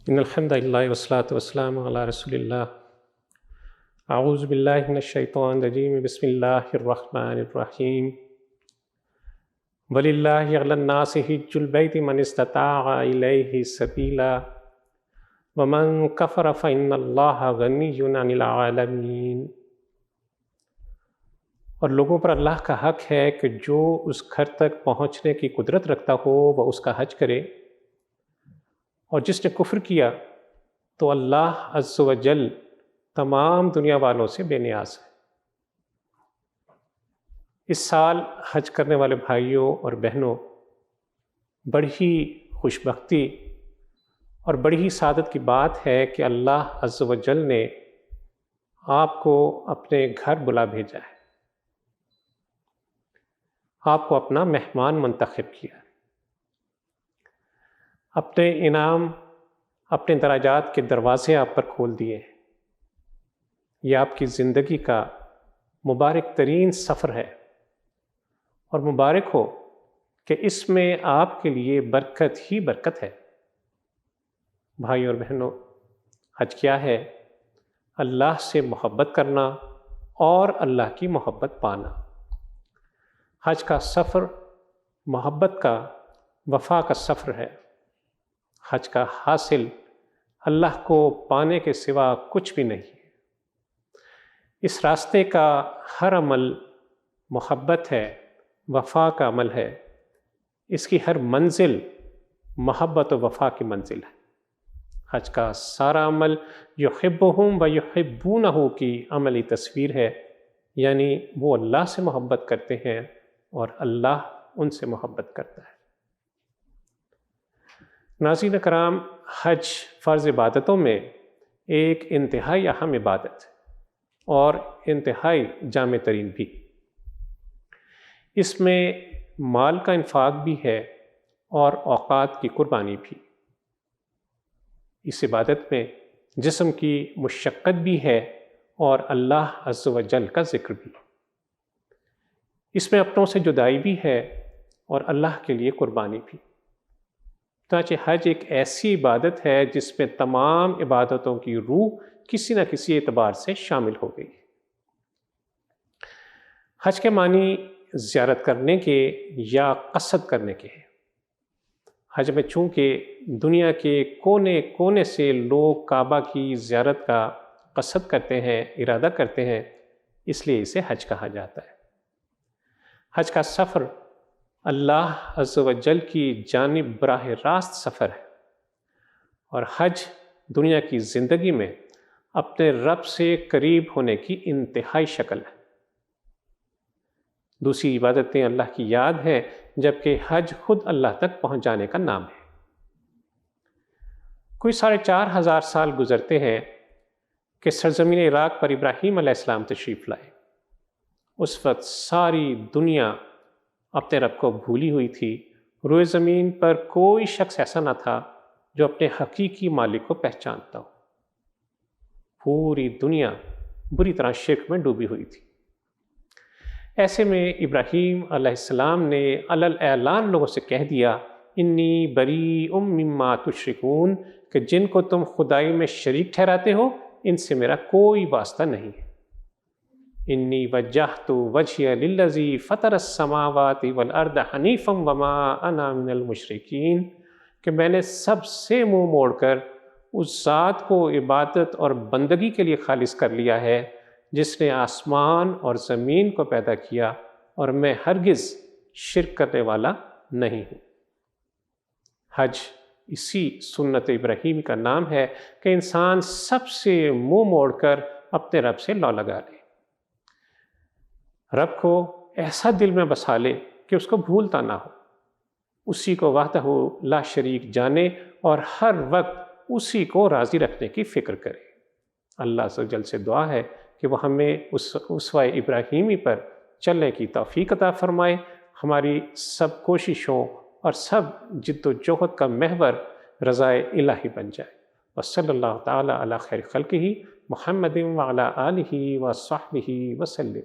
ان الحمد للہ والصلاة والسلام علی رسول اللہ۔ اعوذ باللہ من الشیطان الرجیم، بسم اللہ الرحمن الرحیم۔ وَلِلَّهِ عَلَى النَّاسِ حِجُّ الْبَيْتِ مَنِ اسْتَطَاعَ إِلَيْهِ سَبِيلًا وَمَنْ كَفَرَ فَإِنَّ اللَّهَ غَنِيٌّ عَنِ الْعَالَمِينَ۔ اور لوگوں پر اللہ کا حق ہے کہ جو اس گھر تک پہنچنے کی قدرت رکھتا ہو وہ اس کا حج کرے، اور جس نے کفر کیا تو اللہ عز و جل تمام دنیا والوں سے بے نیاز ہے۔ اس سال حج کرنے والے بھائیوں اور بہنوں، بڑی ہی خوش بختی اور بڑی ہی سعادت کی بات ہے کہ اللہ عز و جل نے آپ کو اپنے گھر بلا بھیجا ہے، آپ کو اپنا مہمان منتخب کیا ہے، اپنے انعام، اپنے درجات کے دروازے آپ پر کھول دیے ہیں۔ یہ آپ کی زندگی کا مبارک ترین سفر ہے، اور مبارک ہو کہ اس میں آپ کے لیے برکت ہی برکت ہے۔ بھائی اور بہنوں، حج کیا ہے؟ اللہ سے محبت کرنا اور اللہ کی محبت پانا۔ حج کا سفر محبت کا، وفا کا سفر ہے۔ حج کا حاصل اللہ کو پانے کے سوا کچھ بھی نہیں ہے۔ اس راستے کا ہر عمل محبت ہے، وفا کا عمل ہے۔ اس کی ہر منزل محبت و وفا کی منزل ہے۔ حج کا سارا عمل یحبہم و یحبونہ کی عملی تصویر ہے، یعنی وہ اللہ سے محبت کرتے ہیں اور اللہ ان سے محبت کرتا ہے۔ ناظرین کرام، حج فرض عبادتوں میں ایک انتہائی اہم عبادت ہے اور انتہائی جامع ترین بھی۔ اس میں مال کا انفاق بھی ہے اور اوقات کی قربانی بھی۔ اس عبادت میں جسم کی مشقت بھی ہے اور اللہ عز و جل کا ذکر بھی۔ اس میں اپنوں سے جدائی بھی ہے اور اللہ کے لیے قربانی بھی۔ چنانچہ حج ایک ایسی عبادت ہے جس میں تمام عبادتوں کی روح کسی نہ کسی اعتبار سے شامل ہو گئی۔ حج کے معنی زیارت کرنے کے یا قصد کرنے کے ہیں۔ حج میں چونکہ دنیا کے کونے کونے سے لوگ کعبہ کی زیارت کا قصد کرتے ہیں، ارادہ کرتے ہیں، اس لیے اسے حج کہا جاتا ہے۔ حج کا سفر اللہ عز و جل کی جانب براہ راست سفر ہے، اور حج دنیا کی زندگی میں اپنے رب سے قریب ہونے کی انتہائی شکل ہے۔ دوسری عبادتیں اللہ کی یاد ہے، جبکہ حج خود اللہ تک پہنچ جانے کا نام ہے۔ کوئی 4500 سال گزرتے ہیں کہ سرزمین عراق پر ابراہیم علیہ السلام تشریف لائے۔ اس وقت ساری دنیا اپنے رب کو بھولی ہوئی تھی۔ روئے زمین پر کوئی شخص ایسا نہ تھا جو اپنے حقیقی مالک کو پہچانتا ہو۔ پوری دنیا بری طرح شرک میں ڈوبی ہوئی تھی۔ ایسے میں ابراہیم علیہ السلام نے علی اعلان لوگوں سے کہہ دیا، انی بریء مما تشرکون، کہ جن کو تم خدائی میں شریک ٹھہراتے ہو ان سے میرا کوئی واسطہ نہیں ہے۔ انی وجہت وجہی للذی فطر السماوات والارض حنیفا وما انا من المشرکین، کہ میں نے سب سے منہ موڑ کر اس ذات کو عبادت اور بندگی کے لیے خالص کر لیا ہے جس نے آسمان اور زمین کو پیدا کیا، اور میں ہرگز شرک کرنے والا نہیں ہوں۔ حج اسی سنت ابراہیم کا نام ہے کہ انسان سب سے منہ موڑ کر اپنے رب سے لو لگا لے، رب کو ایسا دل میں بسا لے کہ اس کو بھولتا نہ ہو، اسی کو وحدہ لا شریک جانے اور ہر وقت اسی کو راضی رکھنے کی فکر کرے۔ اللہ عز و جل سے دعا ہے کہ وہ ہمیں اس اسوہ ابراہیمی پر چلنے کی توفیق عطا فرمائے، ہماری سب کوششوں اور سب جد و جہد کا محور رضائے الہی بن جائے۔ وصلی اللہ تعالی علی خیر خلقہ محمد وعلی آلہ وصحبہ وسلم۔